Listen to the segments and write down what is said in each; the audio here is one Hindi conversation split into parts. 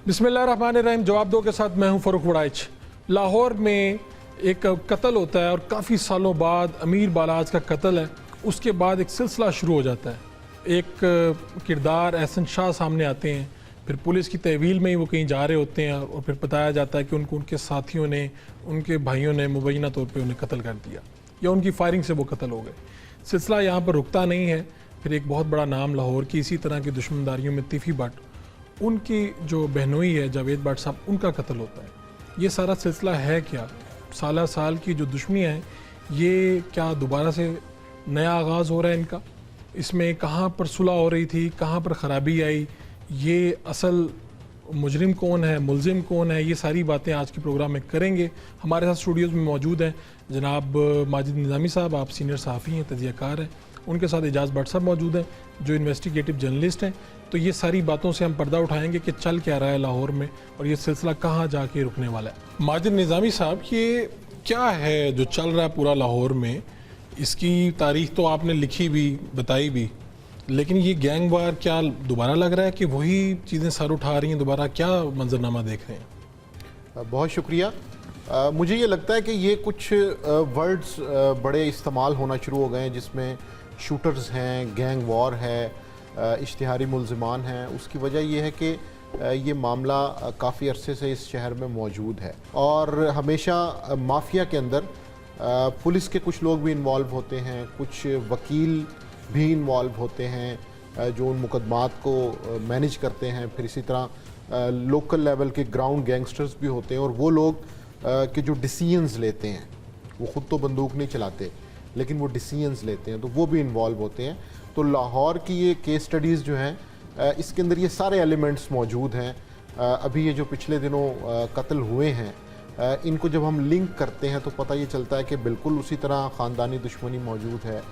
बिस्मिल्लाहिर्रहमानिर्रहीम। जवाब दो के साथ मैं हूं फ़रूख वड़ाइच। लाहौर में एक कत्ल होता है और काफ़ी सालों बाद अमीर बालाज का कत्ल है। उसके बाद एक सिलसिला शुरू हो जाता है। एक किरदार एहसन शाह सामने आते हैं, फिर पुलिस की तहवील में ही वो कहीं जा रहे होते हैं और फिर बताया जाता है कि उनको उनके साथियों ने, उनके भाइयों ने मुबैना तौर पर उन्हें कत्ल कर दिया या उनकी फायरिंग से वो कत्ल हो गए। सिलसिला यहाँ पर रुकता नहीं है। फिर एक बहुत बड़ा नाम लाहौर की इसी तरह की दुश्मनदारियों में तीफ़ी भट्ट, उनकी जो बहनोई है जावेद भट्ट साहब, उनका कत्ल होता है। ये सारा सिलसिला है क्या? साल साल की जो दुश्मनियाँ हैं, ये क्या दोबारा से नया आगाज़ हो रहा है इनका? इसमें कहाँ पर सुलह हो रही थी, कहाँ पर ख़राबी आई, ये असल मुजरिम कौन है, मुलजिम कौन है, ये सारी बातें आज के प्रोग्राम में करेंगे। हमारे साथ स्टूडियोज़ में मौजूद हैं जनाब माजिद निज़ामी साहब, आप सीनियर सहाफ़ी हैं, तज़कियाकार हैं। उनके साथ एजाज़ भट्ट साहब मौजूद हैं जो इन्वेस्टिगेटिव जर्नलिस्ट हैं। तो ये सारी बातों से हम पर्दा उठाएंगे कि चल क्या रहा है लाहौर में और ये सिलसिला कहाँ जाके रुकने वाला है। माजिद निज़ामी साहब, ये क्या है जो चल रहा है पूरा लाहौर में? इसकी तारीख तो आपने लिखी भी, बताई भी, लेकिन ये गैंग वार क्या दोबारा लग रहा है कि वही चीज़ें सर उठा रही हैं दोबारा? क्या मंजरनामा देख रहे हैं? बहुत शुक्रिया। मुझे ये लगता है कि ये कुछ वर्ड्स बड़े इस्तेमाल होना शुरू हो गए हैं, जिसमें शूटर्स हैं, गैंग वॉर है, इश्तिहारी मुलजिमान हैं। उसकी वजह यह है कि ये मामला काफ़ी अरसे से इस शहर में मौजूद है और हमेशा माफिया के अंदर पुलिस के कुछ लोग भी इन्वॉल्व होते हैं, कुछ वकील भी इन्वॉल्व होते हैं जो उन मुकदमात को मैनेज करते हैं। फिर इसी तरह लोकल लेवल के ग्राउंड गैंगस्टर्स भी होते हैं और वो लोग के जो डिसीजंस लेते हैं, वो ख़ुद तो बंदूक नहीं चलाते लेकिन वो डिसीजंस लेते हैं, तो वो भी इन्वॉल्व होते हैं। तो लाहौर की ये केस स्टडीज़ जो हैं, इसके अंदर ये सारे एलिमेंट्स मौजूद हैं। अभी ये जो पिछले दिनों कत्ल हुए हैं, इनको जब हम लिंक करते हैं तो पता ये चलता है कि बिल्कुल उसी तरह ख़ानदानी दुश्मनी मौजूद है,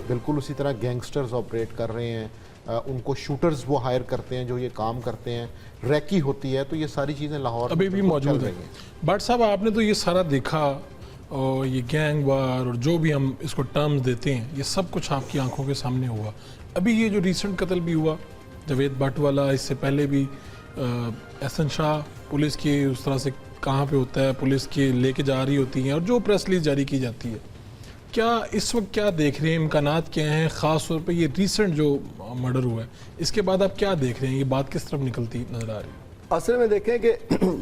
बिल्कुल उसी तरह गैंगस्टर्स ऑपरेट कर रहे हैं, उनको शूटर्स वो हायर करते हैं जो ये काम करते हैं, रैकी होती है। तो ये सारी चीज़ें लाहौर अभी भी मौजूद हैं। भट्ट साहब, आपने तो ये सारा देखा और ये गैंग वार और जो भी हम इसको टर्म्स देते हैं, ये सब कुछ आपकी आंखों के सामने हुआ। अभी ये जो रिसेंट कत्ल भी हुआ जावेद भट्ट वाला, इससे पहले भी एहसन शाह, पुलिस की उस तरह से कहाँ पे होता है, पुलिस के लेके जा रही होती हैं और जो प्रेस रिलीज जारी की जाती है, क्या इस वक्त क्या देख रहे हैं, इम्कानात क्या हैं? ख़ास तौर पे ये रिसेंट जो मर्डर हुआ है, इसके बाद आप क्या देख रहे हैं? ये बात किस तरफ निकलती नज़र आ रही है? असल में देखें कि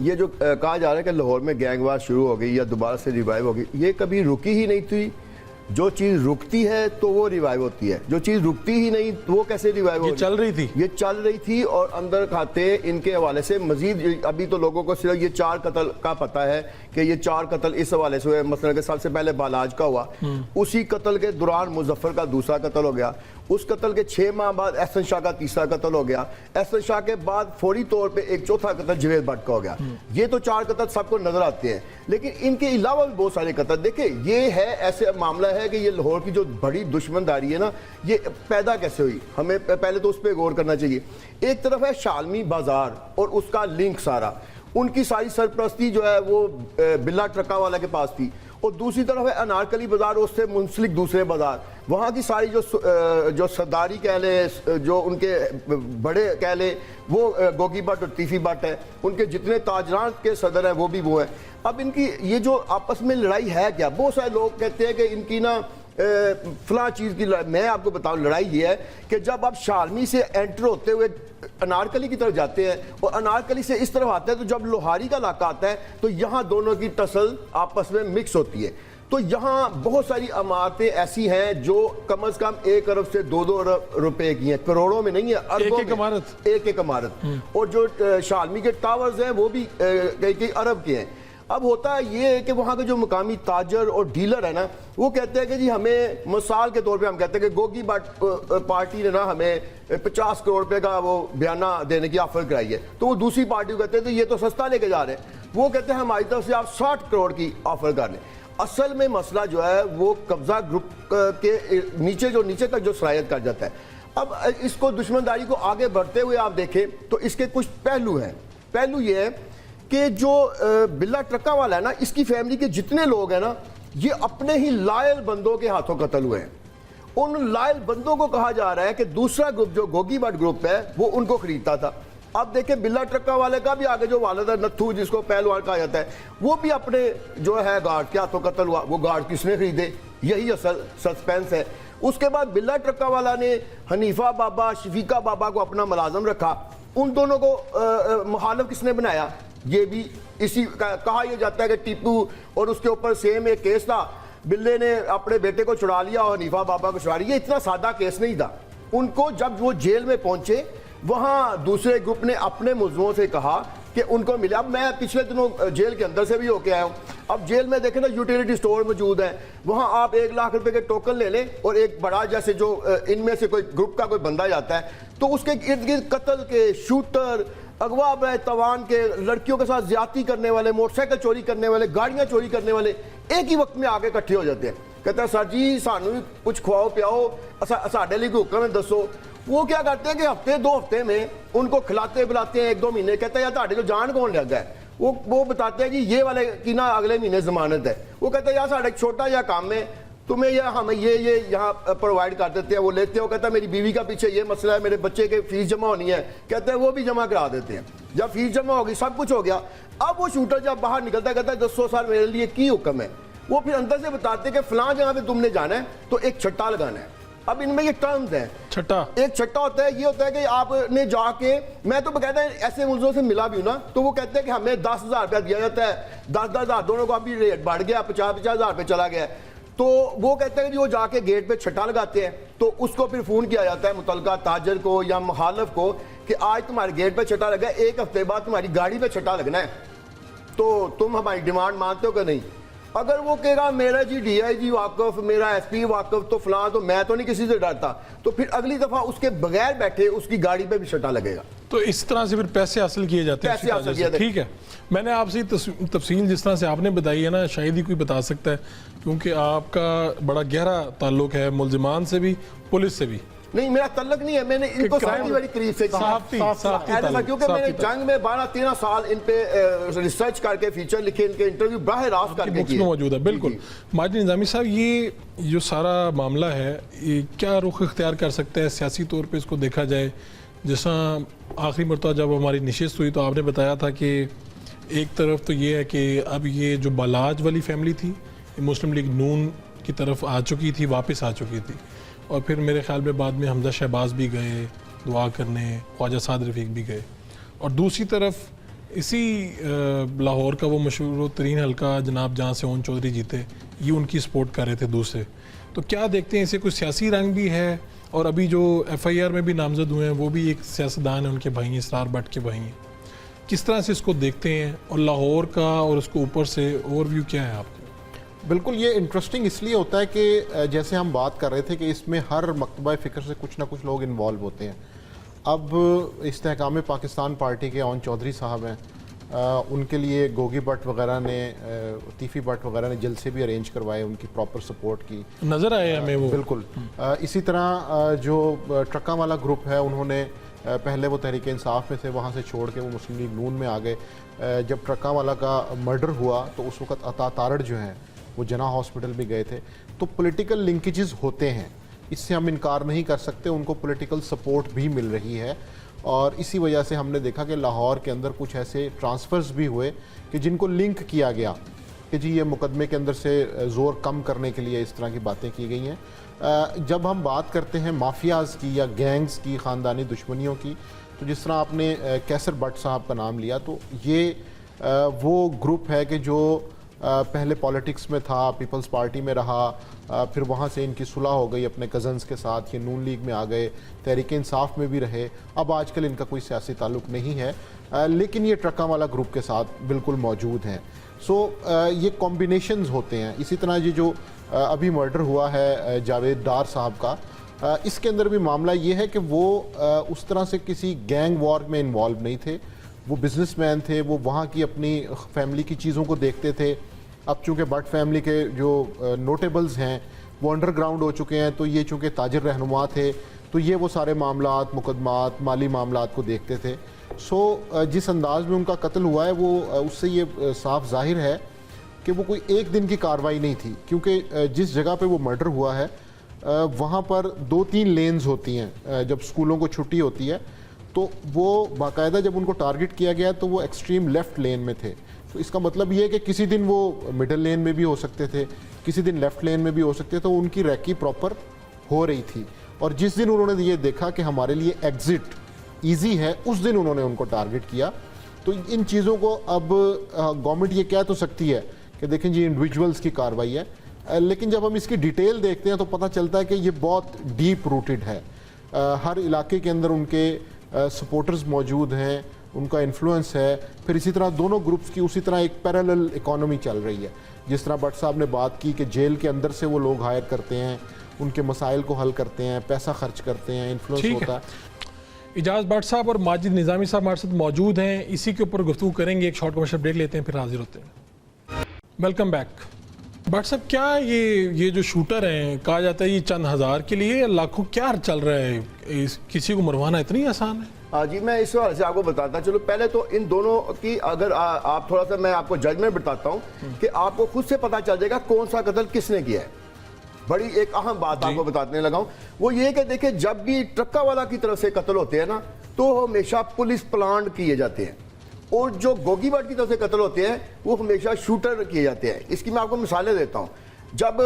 ये जो कहा जा रहा है कि लाहौर में गैंग वार शुरू हो गई या दोबारा से रिवाइव हो गई, ये कभी रुकी ही नहीं थी। जो चीज़ रुकती है तो वो रिवाइव होती है, जो चीज़ रुकती ही नहीं तो वो कैसे रिवाइव होगी? चल रही थी, ये चल रही थी। और अंदर खाते इनके हवाले से मजीद अभी तो लोगों को सिर्फ ये 4 कत्ल का पता है कि ये 4 कत्ल इस हवाले से हुए। मसलन के सबसे पहले बालाज का हुआ, उसी कत्ल के दौरान मुजफ्फर का दूसरा कत्ल हो गया, उस कत्ल के 6 माह बाद एहसन शाह का तीसरा कत्ल हो गया, एहसन शाह के बाद फौरी तौर पे एक चौथा कत्ल जावेद भट्ट का हो गया। ये तो 4 कत्ल सबको नजर आते हैं, लेकिन इनके अलावा भी बहुत सारे कत्ल। देखिए, ये है ऐसे मामला है कि ये लाहौर की जो बड़ी दुश्मनदारी है ना, ये पैदा कैसे हुई, हमें पहले तो उस पर गौर करना चाहिए। एक तरफ है शालमी बाजार और उसका लिंक सारा, उनकी सारी सरपरस्ती जो है वो बिल्ला ट्रका वाला के पास थी, और दूसरी तरफ है अनारकली बाजार, उससे मुंसलिक दूसरे बाजार, वहाँ की सारी जो सरदारी कह ले, जो उनके बड़े कह ले, वो गोगी भट्ट और तीफी भट्ट है, उनके जितने ताजरान के सदर हैं वो भी वो हैं। अब इनकी ये जो आपस में लड़ाई है क्या? बहुत सारे लोग कहते हैं कि इनकी ना फला चीज़ की लड़ाई। मैं आपको बताऊं, लड़ाई ये है कि जब आप शालमी से एंटर होते हुए अनारकली की तरफ जाते हैं और अनारकली से इस तरफ आते हैं, तो जब लोहारी का इलाका आता है तो यहाँ दोनों की टसल आपस में मिक्स होती है। तो यहाँ बहुत सारी इमारतें ऐसी हैं जो कम से कम 1 अरब से 2-2 अरब रुपए की हैं, करोड़ों में नहीं है, अरबों में एक इमारत। और जो शालमी के टावर्स हैं वो भी कई अरब के हैं। अब होता है ये कि वहाँ के जो मुकामी ताजर और डीलर है ना, वो कहते हैं कि जी हमें मिसाल के तौर पे हम कहते हैं कि गोगी भट्ट पार्टी ने ना हमें 50 करोड़ रुपए का वो बयाना देने की ऑफर कराई है, तो वो दूसरी पार्टी को कहते हैं तो ये तो सस्ता लेके जा रहे हैं, वो कहते हैं हमारी तरफ से आप 60 करोड़ की ऑफर कर लें। असल में मसला जो है वो कब्जा ग्रुप के नीचे तक जो सरायत कर जाता है। अब इसको दुश्मनदारी को आगे बढ़ते हुए आप देखें तो इसके कुछ पहलू हैं। पहलू ये है कि जो बिल्ला ट्रक्का वाला है ना, इसकी फैमिली के जितने लोग हैं ना, ये अपने ही लायल बंदों के हाथों कत्ल हुए हैं। उन लायल बंदों को कहा जा रहा है कि दूसरा ग्रुप जो गोगी भट्ट ग्रुप है वो उनको खरीदता था। अब देखें बिल्ला ट्रक्का वाले का भी आगे जो वालिद है नत्थू, जिसको पहलवान कहा जाता है, वो भी अपने जो है गार्ड के हाथों कत्ल हुआ। वो गार्ड किसने खरीदे, यही असल सस्पेंस है। उसके बाद बिल्ला ट्रक्का वाला ने हनीफा बाबा, शफीका बाबा को अपना मुलाजम रखा। उन दोनों को मुखालिफ किसने बनाया, ये भी इसी कहा यह जाता है कि टीपू और उसके ऊपर सेम एक केस था, बिल्ले ने अपने बेटे को छुड़ा लिया और हनीफा बाबा को छुड़ा लिया। ये इतना सादा केस नहीं था। उनको जब वो जेल में पहुंचे, वहां दूसरे ग्रुप ने अपने मुलजमों से कहा कि उनको मिले। अब मैं पिछले दिनों जेल के अंदर से भी होके आया हूं। अब जेल में देखें ना, यूटिलिटी स्टोर मौजूद है, वहां आप 1 लाख रुपए के टोकन ले लें और एक बड़ा जैसे जो इनमें से कोई ग्रुप का कोई बंदा जाता है तो उसके इर्द गिर्द कत्ल के शूटर, अगवा तवान के, लड़कियों के साथ ज्यादती करने वाले, मोटरसाइकिल चोरी करने वाले, गाड़ियां चोरी करने वाले एक ही वक्त में आगे इकट्ठे हो जाते हैं। कहते हैं सर जी सानू भी कुछ खवाओ पियाओ, साढ़े लिए हुक्म है दसो। वो क्या करते हैं कि हफ्ते 2 हफ्ते में उनको खिलाते पिलाते हैं, 1-2 महीने। कहते हैं यार ताड़े जो जान कौन लग गया, वो बताते हैं कि ये वाले की ना अगले महीने जमानत है। वो कहते हैं यार साढ़े छोटा या काम है, तुम्हें यह हमें ये यहाँ प्रोवाइड कर देते हैं। वो लेते हो, कहता है मेरी बीवी का पीछे ये मसला है, मेरे बच्चे के फीस जमा होनी है, कहते हैं वो भी जमा करा देते हैं। जब फीस जमा होगी, सब कुछ हो गया, अब वो शूटर जब बाहर निकलता है कहता है 200 साल मेरे लिए की हुक्म है। वो फिर अंदर से बताते हैं कि फलां जगह पे तुमने जाना है तो एक छट्टा लगाना है। अब इनमें ये टर्म्स हैं। छट्टा, एक छट्टा होता है, ये होता है कि आपने जाके, मैं तो बकायदा ऐसे मुल्जों से मिला भी हूं ना, तो वो कहते हैं कि हमें 10,000 रुपया दिया जाता है, 10,000 दोनों को अभी रेट बढ़ गया, 50,000 रुपये चला गया। तो वो कहते हैं कि वो जाके गेट पे छट्टा लगाते हैं, तो उसको फिर फोन किया जाता है मुतलका ताजर को या मुखालिफ को कि आज तुम्हारे गेट पे छट्टा लगा, 1 हफ्ते बाद तुम्हारी गाड़ी पे छट्टा लगना है, तो तुम हमारी डिमांड मानते हो कि नहीं। अगर वो कहेगा मेरा जी DIG वाकफ, मेरा SP वाकफ, तो फलां, तो मैं तो नहीं किसी से डरता, तो फिर अगली दफा उसके बगैर बैठे उसकी गाड़ी पे भी छट्टा लगेगा। तो इस तरह से फिर पैसे हासिल किए जाते हैं। पैसे हासिल किए जाते हैं। ठीक है, मैंने आपसे तफसील जिस तरह से आपने बताई है ना, शायद ही कोई बता सकता है, क्योंकि आपका बड़ा गहरा ताल्लुक है मुल्जिमान से भी, पुलिस से भी। नहीं, मेरा तल्लक नहीं है, मैंने इनको सारी बड़ी करीब से क्योंकि मैंने जंग में 12-13 साल इन पे रिसर्च करके फीचर लिखे, इनके इंटरव्यू बाहर रास्त करके किए, मौजूद है। बिल्कुल माजिद निज़ामी साहब, ये जो सारा मामला है, ये क्या रुख इख्तियार कर सकता है सियासी तौर पे इसको देखा जाए? जैसा आखिरी मरतबा जब हमारी नशिस्त हुई तो आपने बताया था कि एक तरफ तो ये है कि अब ये जो बालाज वाली फैमिली थी, मुस्लिम लीग नून की तरफ आ चुकी थी, वापस आ चुकी थी, और फिर मेरे ख्याल में बाद में हमजा शहबाज भी गए दुआ करने, ख्वाजा साद रफ़ीक भी गए, और दूसरी तरफ इसी लाहौर का वो मशहूर तरीन हल्का जनाब जहाँ से ओन चौधरी जीते, ये उनकी सपोर्ट कर रहे थे दूसरे। तो क्या देखते हैं इसे कोई सियासी रंग भी है? और अभी जो FIR में भी नामजद हुए हैं वो भी एक सियासतदान है, उनके भाई हैं, इसरार भट्ट के भाई हैं। किस तरह से इसको देखते हैं, और लाहौर का और उसको ऊपर से ओवरव्यू क्या है आपका? बिल्कुल, ये इंटरेस्टिंग इसलिए होता है कि जैसे हम बात कर रहे थे कि इसमें हर मकतबा फ़िक्र से कुछ ना कुछ लोग इन्वॉल्व होते हैं। अब इस्तेहकाम पाकिस्तान पार्टी के ओन चौधरी साहब हैं, उनके लिए गोगी भट्ट वगैरह ने, तीफ़ी भट्ट वगैरह ने जलसे भी अरेंज करवाए, उनकी प्रॉपर सपोर्ट की, नज़र आए हमें वो। बिल्कुल इसी तरह जो ट्रक्का वाला ग्रुप है, उन्होंने पहले वो तहरीक इंसाफ में थे, वहाँ से छोड़ के वो मुस्लिम लीग नून में आ गए। जब ट्रक्का वाला का मर्डर हुआ तो उस वक्त अता तारड़ जो हैं वो जना हॉस्पिटल भी गए थे। तो पॉलिटिकल लिंकेजेस होते हैं, इससे हम इनकार नहीं कर सकते, उनको पॉलिटिकल सपोर्ट भी मिल रही है। और इसी वजह से हमने देखा कि लाहौर के अंदर कुछ ऐसे ट्रांसफ़र्स भी हुए कि जिनको लिंक किया गया कि जी ये मुकदमे के अंदर से ज़ोर कम करने के लिए इस तरह की बातें की गई हैं। जब हम बात करते हैं माफियाज़ की या गैंग्स की, ख़ानदानी दुश्मनियों की, तो जिस तरह आपने कैसर भट्ट साहब का नाम लिया, तो ये वो ग्रुप है कि जो पहले पॉलिटिक्स में था, पीपल्स पार्टी में रहा, फिर वहाँ से इनकी सुलह हो गई अपने कज़न्स के साथ, ये नून लीग में आ गए, तहरीक इंसाफ में भी रहे, अब आजकल इनका कोई सियासी ताल्लुक़ नहीं है, लेकिन ये ट्रक्का वाला ग्रुप के साथ बिल्कुल मौजूद हैं। सो ये कॉम्बिनेशंस होते हैं। इसी तरह ये जो अभी मर्डर हुआ है जावेद डार साहब का, इसके अंदर भी मामला ये है कि वो उस तरह से किसी गैंग वॉर में इन्वॉल्व नहीं थे, वो बिजनेसमैन थे, वो वहाँ की अपनी फैमिली की चीज़ों को देखते थे। अब चूँकि भट्ट फैमिली के जो नोटेबल्स हैं वो अंडरग्राउंड हो चुके हैं, तो ये चूँकि ताजिर रहनुमा थे, तो ये वो सारे मामलात, मुकदमात, माली मामलात को देखते थे। सो जिस अंदाज में उनका कत्ल हुआ है वो उससे ये साफ जाहिर है कि वो कोई एक दिन की कार्रवाई नहीं थी, क्योंकि जिस जगह पे वो मर्डर हुआ है वहाँ पर 2-3 लेन्स होती हैं। जब स्कूलों को छुट्टी होती है तो वो बाकायदा जब उनको टारगेट किया गया तो वो एक्सट्रीम लेफ्ट लेन में थे। तो इसका मतलब ये है कि किसी दिन वो मिडल लेन में भी हो सकते थे, किसी दिन लेफ्ट लेन में भी हो सकते थे, तो उनकी रैकी प्रॉपर हो रही थी। और जिस दिन उन्होंने ये देखा कि हमारे लिए एग्जिट ईजी है, उस दिन उन्होंने उनको टारगेट किया। तो इन चीज़ों को अब गवर्नमेंट ये कह तो सकती है कि देखें जी इंडिविजुअल्स की कार्रवाई है, लेकिन जब हम इसकी डिटेल देखते हैं तो पता चलता है कि ये बहुत डीप रूटेड है। हर इलाके के अंदर उनके सपोर्टर्स मौजूद हैं, उनका इन्फ्लुएंस है। फिर इसी तरह दोनों ग्रुप्स की उसी तरह एक पैरेलल इकोनॉमी चल रही है। जिस तरह भट्ट साहब ने बात की कि जेल के अंदर से वो लोग हायर करते हैं, उनके मसाइल को हल करते हैं, पैसा खर्च करते हैं, इन्फ्लुएंस होता है। इजाज़ भट्ट साहब और माजिद निज़ामी साहब हमारे साथ मौजूद हैं, इसी के ऊपर गुफ्तगू करेंगे। एक शॉर्ट कमर्शियल ब्रेक लेते हैं, फिर हाजिर होते हैं। Welcome back. भट्ट साहब, क्या ये जो शूटर हैं, कहा जाता है ये चंद हज़ार के लिए लाखों क्या चल रहा है, किसी को मरवाना इतनी आसान है? जी, मैं इस हवाले से आपको बताता चलो। पहले तो इन दोनों की अगर आप थोड़ा सा मैं आपको जजमेंट बताता हूँ कि आपको खुद से पता चल जाएगा कौन सा कत्ल किसने किया है। बड़ी एक अहम बात आपको बताने लगा हूँ, वो ये कि देखिए जब भी ट्रक्का वाला की तरफ से कत्ल होते हैं ना, तो हमेशा पुलिस प्लान किए जाते हैं, और जो गोगी भट्ट की तरफ से कत्ल होते हैं वो हमेशा शूटर किए जाते हैं। इसकी मैं आपको मिसालें देता हूँ। जब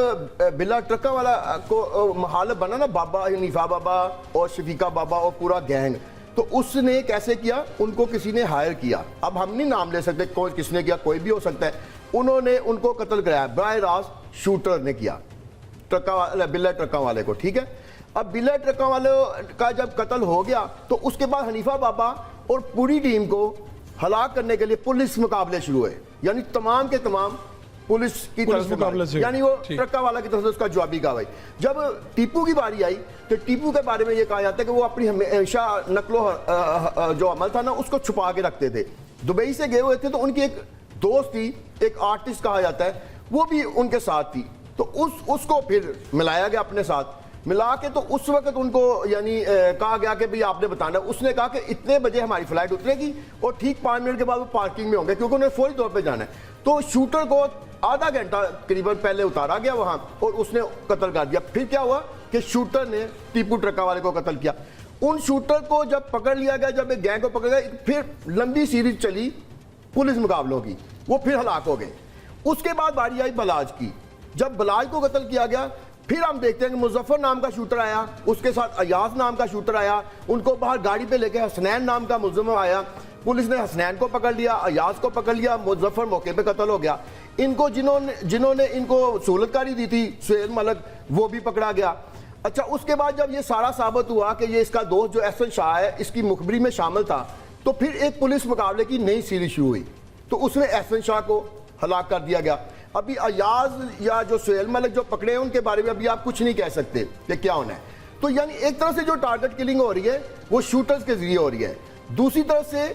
बिल्ला ट्रक्का वाला को हालत बना ना, बाबा हनीफा बाबा और शफीका बाबा और पूरा गैंग, तो उसने कैसे किया, उनको किसी ने हायर किया। अब हम नहीं नाम ले सकते कौन किसने किया, कोई भी हो सकता है। उन्होंने उनको कत्ल कराया, बराह रास्त शूटर ने किया बिल्ला ट्रक्का वाले को, ठीक है। अब बिल्ला ट्रक्का वाले का जब कत्ल हो गया तो उसके बाद हनीफा बाबा और पूरी टीम को हलाक करने के लिए पुलिस मुकाबले शुरू हुए, यानी तमाम के तमाम पुलिस की तरफ से, यानी वो ट्रक्का वाला की तरफ से उसका जवाबी कार्रवाई। जब टीपू की बारी आई तो टीपू के बारे में ये कहा जाता है कि वो अपनी हमेशा नकलो जो अमल था ना उसको छुपा के रखते थे। दुबई से गए हुए थे तो उनकी एक दोस्त थी, एक आर्टिस्ट कहा जाता है, वो भी उनके साथ थी। तो उसको फिर मिलाया गया अपने साथ, मिला के तो उस वक्त उनको यानी कहा गया कि भाई आपने बताना। उसने कहा कि इतने बजे हमारी फ्लाइट उतरेगी और ठीक 5 मिनट के बाद वो पार्किंग में होंगे, क्योंकि उन्हें फौरी तौर पे जाना है। तो शूटर को आधा घंटा करीबन पहले उतारा गया वहां और उसने कत्ल कर दिया। फिर क्या हुआ कि शूटर ने टीपू ट्रक्का वाले को कत्ल किया। उन शूटर को जब पकड़ लिया गया, जब एक गैंग को पकड़ गया, फिर लंबी सीरीज चली पुलिस मुकाबलों की, वो फिर हलाक हो गए। उसके बाद बारी आई बलाज की। जब बलाज को कत्ल किया गया, फिर हम देखते हैं कि मुजफ्फर नाम का शूटर आया, उसके साथ अयाज नाम का शूटर आया, उनको बाहर गाड़ी पे लेके हसनैन नाम का मुलजिम आया। पुलिस ने हसनैन को पकड़ लिया, अयाज को पकड़ लिया, मुजफ्फर मौके पे कत्ल हो गया। इनको जिन्होंने इनको सहूलतकारी दी थी, सुहेल मलक, वो भी पकड़ा गया। अच्छा, उसके बाद जब ये सारा साबित हुआ कि ये इसका दोस्त जो एहसन शाह है इसकी मुखबरी में शामिल था, तो फिर एक पुलिस मुकाबले की नई सीरीज शुरू हुई। तो उसमें एहसन शाह को हलाक कर दिया गया। अभी अयाज या जो सुहेल मलिक जो पकड़े हैं उनके बारे में अभी आप कुछ नहीं कह सकते कि क्या होना है। तो यानी एक तरह से जो टारगेट किलिंग हो रही है वो शूटर्स के जरिए हो रही है, दूसरी तरफ से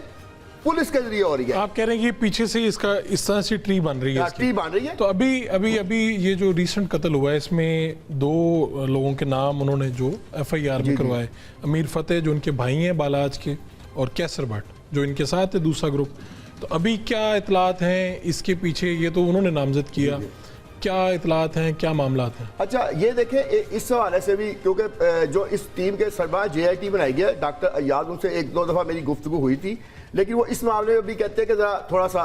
पुलिस के जरिए हो रही है। आप कह रहे हैं कि पीछे से इसका इस तरह से ट्री बन रही है, ट्री बन रही है। तो अभी ये जो रिसेंट कत्ल हुआ है, इसमें 2 लोगों के नाम उन्होंने जो FIR में करवाए, अमीर फतेह जो उनके भाई हैं बालाज के, और कैसर भट्ट जो इनके साथ है दूसरा ग्रुप। तो अभी क्या इतलात हैं इसके पीछे? ये तो उन्होंने नामजद किया, क्या इतलात हैं, क्या मामलात हैं? अच्छा, ये देखें इस हवाले से भी, क्योंकि जो इस टीम के सरबराह JIT बनाई गया डॉक्टर अयाज, उनसे 1-2 दफ़ा मेरी गुफ्तगू हुई थी, लेकिन वो इस मामले में भी कहते हैं कि ज़रा थोड़ा सा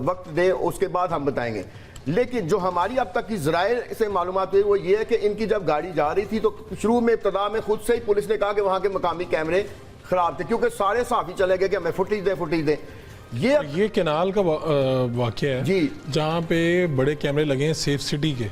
वक्त दें, उसके बाद हम बताएंगे। लेकिन जो हमारी अब तक की ज़राए से मालूमात हुई वो ये है कि इनकी जब गाड़ी जा रही थी तो शुरू में इब्तदा में खुद से ही पुलिस ने कहा कि वहाँ के मकामी कैमरे ख़राब थे, क्योंकि सारे साफ़ी चले गए कि हमें फुटेज दें। ये केनाल का वाकया है जी, जहाँ पे बड़े कैमरे लगे हैं सेफ सिटी के,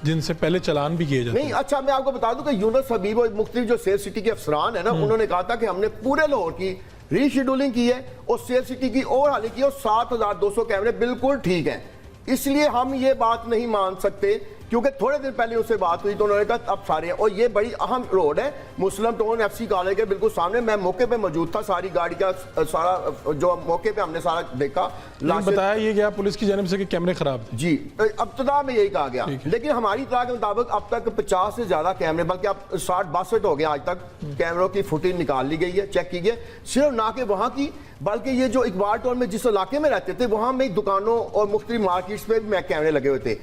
जिनसे पहले चलान भी किए जाते हैं। नहीं, अच्छा, मैं आपको बता दूं कि यूनुस हबीब और मुख्तलिफ जो सेफ सिटी के अफसरान है ना, उन्होंने कहा था कि हमने पूरे लाहौर की रीशेड्यूलिंग की है और सेफ सिटी की और हाल की, और 7200 कैमरे बिल्कुल ठीक हैं। इसलिए हम ये बात नहीं मान सकते, क्योंकि थोड़े दिन पहले उससे बात हुई तो उन्होंने कहा अब सारे हैं। और ये बड़ी अहम रोड है, मुस्लिम टाउन FC कॉलेज के बिल्कुल सामने। मैं मौके पे मौजूद था, सारी गाड़ी का सारा जो मौके पे हमने सारा देखा। बताया ये गया पुलिस की जानिब से कि कैमरे खराब थे। जी, इब्तिदा में यही कहा गया, लेकिन हमारी इत्तला के मुताबिक अब तक 50 से ज्यादा कैमरे, बल्कि अब 60-62 हो गए आज तक, कैमरों की फुटेज निकाल ली गई है, चेक की गई। सिर्फ ना कि वहाँ की, बल्कि ये जो इकबाल टाउन में जिस इलाके में रहते थे वहाँ में दुकानों और मुख्तलिफ मार्केट्स पे भी कैमरे लगे हुए थे,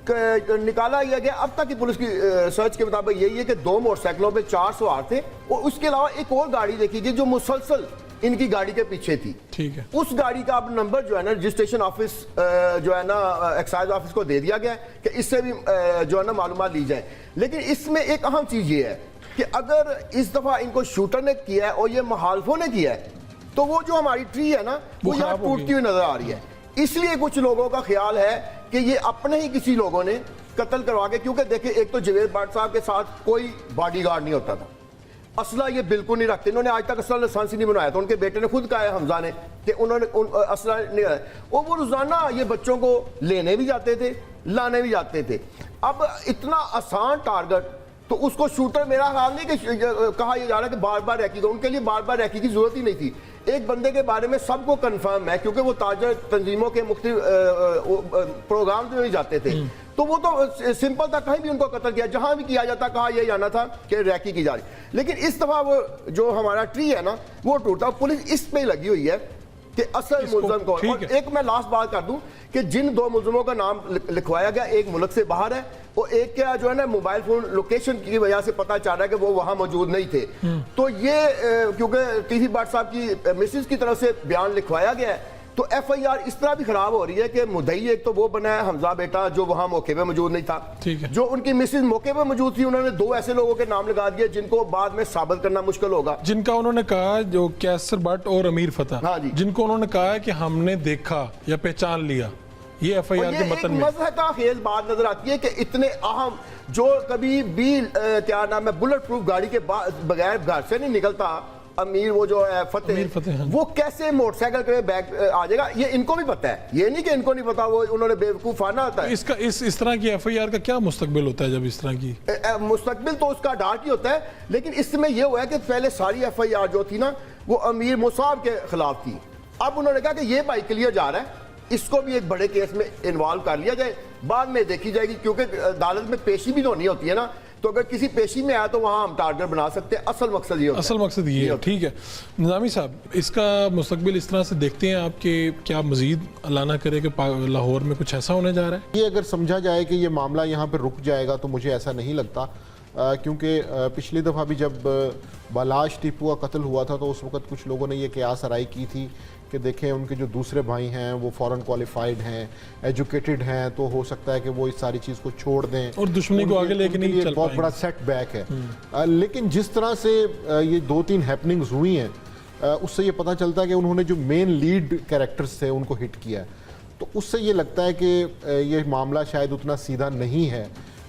निकाला गया। अब तक की पुलिस की सर्च के मुताबिक यही है कि 2 मोटरसाइकिलों पे 400 थे, और उसके अलावा एक और गाड़ी देखी गई जो मुसलसल इनकी गाड़ी के पीछे थी। ठीक है। उस गाड़ी का अब नंबर जो है ना रजिस्ट्रेशन ऑफिस जो है ना एक्साइज ऑफिस को दे दिया गया है कि इससे भी जो है ना मालूमात ली जाए। लेकिन इसमें एक अहम चीज ये है कि अगर इस दफा इनको शूटर ने किया है और ये मुखालफों ने किया है तो वो जो हमारी ट्री है ना वो यहाँ टूटती हुई नजर आ रही है। इसलिए कुछ लोगों का ख्याल है कि ये अपने ही किसी लोगों ने कत्ल करवा के, क्योंकि देखिए एक तो जावेद भट्ट साहब के साथ कोई बॉडीगार्ड नहीं होता था, असला ये बिल्कुल नहीं रखते, इन्होंने आज तक असला लाइसेंस ही नहीं बनाया था। उनके बेटे ने खुद कहा है हमजा ने कि उन्होंने असला नहीं है, और वो रोजाना ये बच्चों को लेने भी जाते थे लाने भी जाते थे। अब इतना आसान टारगेट तो उसको शूटर, मेरा ख्याल नहीं कि कहा यह जा रहा है कि बार बार रैकी, उनके लिए बार बार रैकी की जरूरत ही नहीं थी। एक बंदे के बारे में सबको कंफर्म है क्योंकि वो ताजर तंजीमों के मुख्तलिफ प्रोग्राम में जाते थे, तो वो तो सिंपल था, कहीं भी उनको कत्ल किया, जहां भी किया जाता कहा यह जाना था कि रैकी की जा रही। लेकिन इस दफा वो जो हमारा ट्री है ना वो टूटा, पुलिस इस पे लगी हुई है कि असल मुलजम को। और एक मैं लास्ट बात कर दूं कि जिन दो मुलजमों का नाम लिखवाया गया, एक मुल्क से बाहर है और एक क्या जो है ना मोबाइल फोन लोकेशन की वजह से पता चल रहा है कि वो वहां मौजूद नहीं थे। तो ये क्योंकि टीवी भट्ट साहब की मिसेज की तरफ से बयान लिखवाया गया है, तो एफआईआर इस तरह भी खराब हो रही है कि मुद्दई एक तो वो बना है हमजा बेटा जो वहां मौके पे मौजूद नहीं था, जो उनकी मिसेज मौके पे मौजूद थी, उन्होंने दो ऐसे लोगों के नाम लगा दिए जिनको बाद में साबित करना मुश्किल होगा। जिनका उन्होंने कहा, जो कैसर भट्ट और अमीर फतह, हाँ जी, जिनको उन्होंने कहा है कि हमने देखा या पहचान लिया, ये एफआईआर के मतन में मज़हका खेज बात नजर आती है कि इतने अहम जो कभी भी क्या नाम है बुलेट प्रूफ गाड़ी के बगैर घर से नहीं निकलता, अमीर वो जो है फतेह, वो कैसे मोटरसाइकिल के बैग आ जाएगा, ये इनको भी पता है, ये नहीं कि इनको नहीं पता, वो उन्होंने बेवकूफाना होता है। इसका इस तरह की एफआईआर का क्या मुस्तकबिल होता है? जब इस तरह की मुस्तकबिल तो उसका डार्क ही होता है, लेकिन इसमें यह हुआ है कि पहले सारी एफआईआर जो थी ना वो अमीर मुसाब के खिलाफ थी। अब उन्होंने कहा कि ये भाई क्लियर जा रहा है, इसको भी एक बड़े केस में इन्वॉल्व कर लिया जाए, बाद में देखी जाएगी, क्योंकि अदालत में पेशी भी होनी होती है ना, तो अगर किसी पेशी में आया तो वहां हम टारगेट बना सकते हैं। असल मकसद ये होता है। असल मकसद ये है। ठीक है निज़ामी साहब, इसका मुस्तकबिल इस तरह से देखते हैं आपके, क्या मजीद अल्लाह ना करे कि लाहौर में कुछ ऐसा होने जा रहा है? ये अगर समझा जाए कि ये मामला यहाँ पर रुक जाएगा तो मुझे ऐसा नहीं लगता, क्योंकि पिछली दफ़ा भी जब बालाश टीपू का कत्ल हुआ था तो उस वक्त कुछ लोगों ने ये कयास आराई की थी कि देखें उनके जो दूसरे भाई हैं वो फॉरेन क्वालिफाइड हैं, एजुकेटेड हैं, तो हो सकता है कि वो इस सारी चीज़ को छोड़ दें और दुश्मनी को आगे लेके नहीं चल पाएंगे। बहुत बड़ा सेटबैक है। लेकिन जिस तरह से ये 2-3 हैपनिंग्स हुई हैं उससे ये पता चलता है कि उन्होंने जो मेन लीड कैरेक्टर्स थे उनको हिट किया है, तो उससे ये लगता है कि ये मामला शायद उतना सीधा नहीं है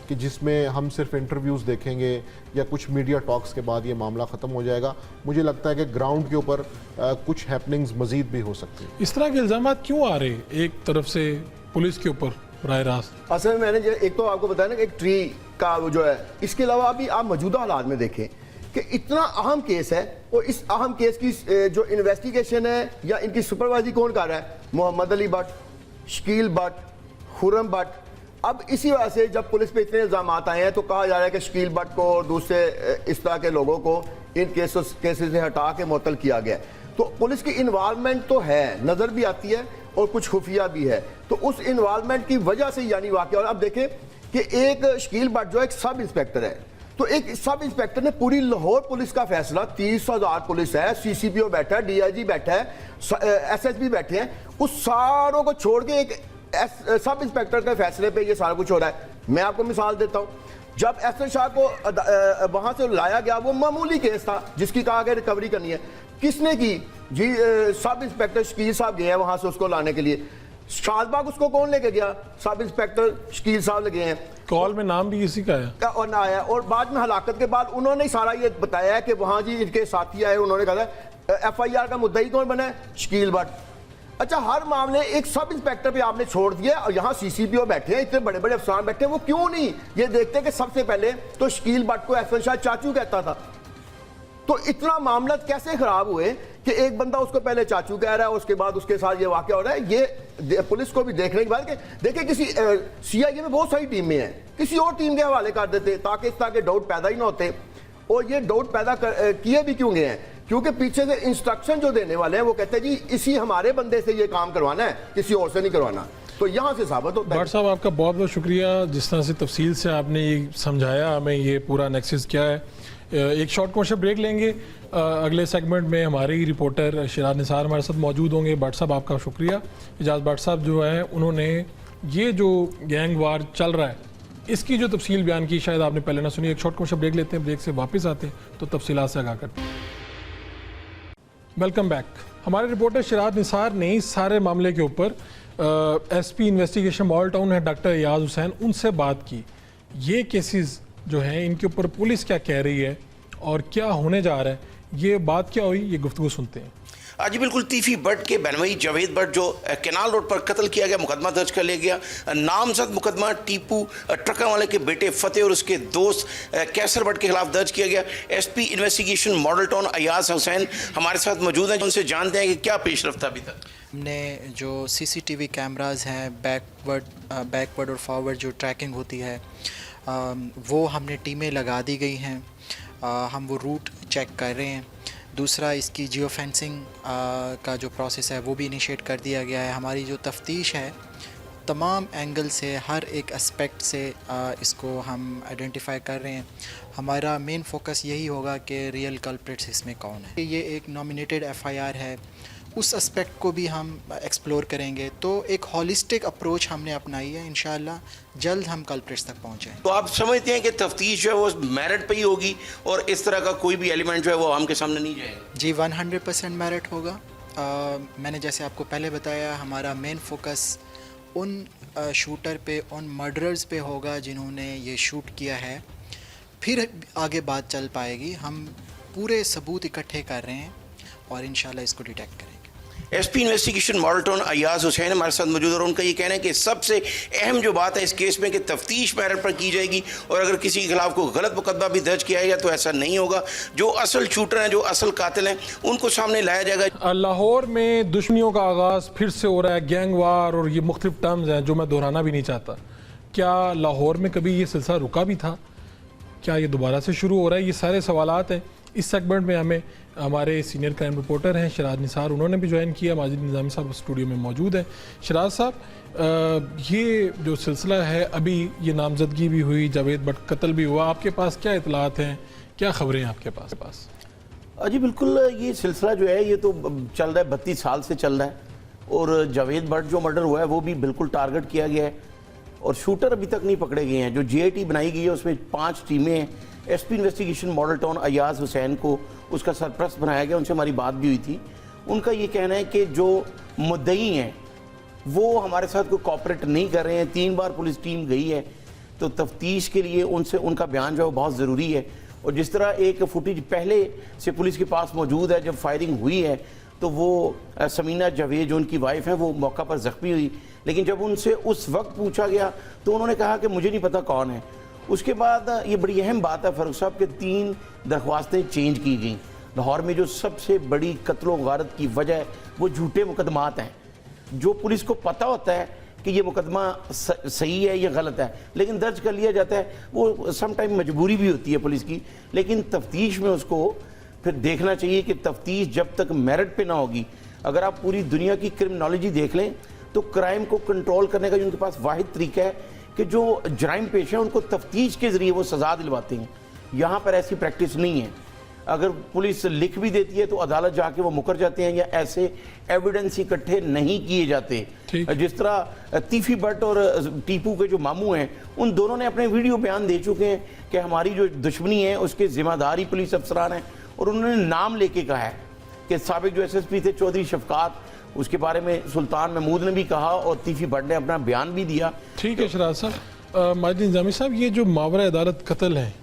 कि जिसमें हम सिर्फ इंटरव्यूज़ देखेंगे या कुछ मीडिया टॉक्स के बाद ये मामला ख़त्म हो जाएगा। मुझे लगता है कि ग्राउंड के ऊपर कुछ हैपनिंग्स मजीद भी हो सकती हैं। इस तरह के इल्ज़ाम क्यों आ रहे एक तरफ से पुलिस के ऊपर राय रास्त? असल में मैंने एक तो आपको बताया ना कि एक ट्री का वो जो है, इसके अलावा अभी आप मौजूदा हालात में देखें कि इतना अहम केस है और इस अहम केस की जो इन्वेस्टिगेशन है या इनकी सुपरवाइजरी कौन कर रहा है? मोहम्मद अली भट्ट, शकील भट्ट, खुर्रम भट्ट। अब इसी वजह से जब पुलिस पे इतने इल्जाम आए हैं तो कहा जा रहा है कि शकील भट्ट को और दूसरे इस तरह के लोगों को इन केसेस से हटा के मुअत्तल किया गया। तो पुलिस की इन्वॉल्वमेंट तो है, नजर भी आती है और कुछ खुफिया भी है, तो उस इन्वॉल्वमेंट की वजह से यानी वाकया। और अब देखें कि एक शकील भट्ट जो एक सब इंस्पेक्टर है, तो एक सब इंस्पेक्टर ने पूरी लाहौर पुलिस का फैसला, 30,000 पुलिस है, सीसीपीओ बैठा है, डीआईजी बैठा है, एसएसपी बैठे हैं, उस सारों को छोड़ के एक सब इंस्पेक्टर के फैसले पे ये सारा कुछ हो रहा है। मैं आपको मिसाल देता हूं, जब एहसन शाह को वहां से लाया गया, वो मामूली केस था जिसकी कहा गया रिकवरी करनी है, किसने की जी? सब इंस्पेक्टर शकील साहब गए हैं वहां से उसको लाने के लिए। शाहबाग उसको कौन लेके गया? सब इंस्पेक्टर शकील साहब लगे हैं। कॉल में नाम भी किसी का है और ना आया, और बाद में हलाकत के बाद उन्होंने ही सारा ये बताया है कि वहां जी इनके साथी आए, उन्होंने कहा एफआईआर का मुद्दई कौन बना है? शकील भट्ट। अच्छा, हर मामले एक सब इंस्पेक्टर पे आपने छोड़ दिया और यहाँ सीसीपीओ बैठे हैं, इतने बड़े बड़े अफसरान बैठे हैं, वो क्यों नहीं ये देखते कि सबसे पहले तो शकील भट्ट को एहसन शाह चाचू कहता था। तो इतना मामला कैसे खराब हुए कि एक बंदा उसको पहले चाचू कह रहा है, उसके बाद उसके साथ ये वाकया हो रहा है। ये पुलिस को भी देखने के बाद देखिए किसी सीआईए में बहुत सारी टीमें हैं, किसी और टीम के हवाले कर देते ताकि इस तरह के डाउट पैदा ही ना होते। और ये डाउट पैदा किए भी क्यों गए हैं? क्योंकि पीछे से इंस्ट्रक्शन जो देने वाले हैं वो कहते हैं जी इसी हमारे बंदे से ये काम करवाना है, किसी और से नहीं करवाना। तो यहाँ से साबित होता है। भट्ट साहब आपका बहुत बहुत शुक्रिया, जिस तरह से तफसील से आपने ये समझाया हमें ये पूरा नेक्सस क्या है। एक शॉर्ट कमर्शियल ब्रेक लेंगे। अगले सेगमेंट में हमारी रिपोर्टर शिराज निसार हमारे साथ मौजूद होंगे। भट्ट साहब आपका शुक्रिया। इजाज़ भट्ट साहब जो है उन्होंने ये जो गैंग वार चल रहा है इसकी जो तफसील बयान की, शायद आपने पहले ना सुनी। एक शॉर्ट कमर्शियल ब्रेक लेते हैं, ब्रेक से वापस आते हैं तो तफसीलात से आगाह करते हैं। Welcome back. हमारे रिपोर्टर शिराज निसार ने इस सारे मामले के ऊपर एसपी इन्वेस्टिगेशन मॉडल टाउन है डॉक्टर अयाज हुसैन, उनसे बात की। ये केसेस जो हैं इनके ऊपर पुलिस क्या कह रही है और क्या होने जा रहा है, ये बात क्या हुई, ये गुफ्तगू सुनते हैं। जी बिल्कुल, तीफी भट्ट के बहनोई जावेद भट्ट जो कैनाल रोड पर कत्ल किया गया, मुकदमा दर्ज कर लिया गया। नामजद मुकदमा टीपू ट्रक वाले के बेटे फतेह और उसके दोस्त कैसर भट्ट के खिलाफ दर्ज किया गया। SP investigation model town Ayaz Hussain हमारे साथ मौजूद हैं, उनसे जानते हैं कि क्या पेश रफ्त अभी तक। हमने जो सीसीटीवी कैमरास हैं, बैकवर्ड और फॉरवर्ड जो ट्रैकिंग होती है वो हमने टीमें लगा दी गई हैं। हम वो रूट चेक कर रहे हैं। दूसरा, इसकी जियो फेंसिंग का जो प्रोसेस है वो भी इनिशिएट कर दिया गया है। हमारी जो तफ्तीश है तमाम एंगल से, हर एक एस्पेक्ट से इसको हम आइडेंटिफाई कर रहे हैं। हमारा मेन फोकस यही होगा कि रियल कल्प्रिट्स इसमें कौन है। ये एक नॉमिनेटेड एफआईआर है, उस एस्पेक्ट को भी हम एक्सप्लोर करेंगे। तो एक हॉलिस्टिक अप्रोच हमने अपनाई है। इंशाल्लाह जल्द हम कल्प्रिट्स तक पहुँचें। तो आप समझते हैं कि तफ्तीश जो है वो मेरिट पे ही होगी और इस तरह का कोई भी एलिमेंट जो है वो आम के सामने नहीं जाएगा? जी 100% मेरिट होगा। मैंने जैसे आपको पहले बताया, हमारा मेन फोकस उन शूटर पे, उन मर्डरर्स पे होगा जिन्होंने ये शूट किया है। फिर आगे बात चल पाएगी। हम पूरे सबूत इकट्ठे कर रहे हैं और इंशाल्लाह इसको डिटेक्ट करेंगे। SP investigation model town Ayaz Hussain हमारे साथ मौजूद और उनका ये कहना है कि सबसे अहम जो बात है इस केस में कि तफ्तीश मेरिट पर की जाएगी और अगर किसी के खिलाफ कोई गलत मुकदमा भी दर्ज किया गया तो ऐसा नहीं होगा। जो असल शूटर हैं, जो असल कातिल हैं, उनको सामने लाया जाएगा। लाहौर में दुश्मनियों का आगाज़ फिर से हो रहा है, गैंग वार, और ये मुख्तलिफ टर्म्स हैं जो मैं दोहराना भी नहीं चाहता। क्या लाहौर में कभी ये सिलसिला रुका भी था? क्या ये दोबारा से शुरू हो रहा है? ये सारे सवालात हैं। इस सेगमेंट में हमें हमारे सीनियर क्राइम रिपोर्टर हैं शिराज निसार, उन्होंने भी ज्वाइन किया। माजिद निज़ामी साहब स्टूडियो में मौजूद हैं। शिराज साहब, ये जो सिलसिला है, अभी ये नामजदगी भी हुई, जावेद भट्ट कत्ल भी हुआ, आपके पास क्या इतलात हैं, क्या खबरें हैं आपके पास? जी बिल्कुल, ये सिलसिला जो है ये तो चल रहा है, 32 साल से चल रहा है। और जावेद भट्ट जो मर्डर हुआ है वो भी बिल्कुल टारगेट किया गया है और शूटर अभी तक नहीं पकड़े गए हैं। जो जीआईटी बनाई गई है उसमें 5 टीमें हैं। SP investigation model town Ayaz Hussain को उसका सरप्रस्त बनाया गया, उनसे हमारी बात भी हुई थी। उनका ये कहना है कि जो मुद्दई हैं वो हमारे साथ कोई कॉपरेट नहीं कर रहे हैं। 3 बार पुलिस टीम गई है तो तफ्तीश के लिए उनसे उनका बयान जो है बहुत ज़रूरी है। और जिस तरह एक फुटेज पहले से पुलिस के पास मौजूद है, जब फायरिंग हुई है तो वो समीना जावेद जो उनकी वाइफ है वो मौका पर ज़ख्मी हुई, लेकिन जब उनसे उस वक्त पूछा गया तो उन्होंने कहा कि मुझे नहीं पता कौन है। उसके बाद ये बड़ी अहम बात है फारूक साहब के 3 दरख्वास्तें चेंज की गई। लाहौर में जो सबसे बड़ी कत्लो गारत की वजह वो झूठे मुकदमात हैं। जो पुलिस को पता होता है कि ये मुकदमा सही है या गलत है, लेकिन दर्ज कर लिया जाता है। वो सम टाइम मजबूरी भी होती है पुलिस की, लेकिन तफ्तीश में उसको फिर देखना चाहिए कि तफ्तीश जब तक मेरिट पे ना होगी। अगर आप पूरी दुनिया की क्रिमिनोलॉजी देख लें तो क्राइम को कंट्रोल करने का जो उनके पास वाहिद तरीका है कि जो जराइम पेश है उनको तफ्तीश के ज़रिए वो सज़ा दिलवाते हैं। यहाँ पर ऐसी प्रैक्टिस नहीं है। अगर पुलिस लिख भी देती है तो अदालत जाके वो मुकर जाते हैं या ऐसे एविडेंस इकट्ठे नहीं किए जाते। जिस तरह तीफी भट्ट और टीपू के जो मामू हैं उन दोनों ने अपने वीडियो बयान दे चुके हैं कि हमारी जो दुश्मनी है उसके जिम्मेदारी पुलिस अफसरान हैं, और उन्होंने नाम लेके कहा है कि साबिक जो एसएसपी थे चौधरी शफकात, उसके बारे में सुल्तान महमूद ने भी कहा और तीफी भट्ट ने अपना बयान भी दिया। ठीक है शिराज साहब। माजिद निज़ामी साहब, ये जो मावरा अदालत कत्ल है,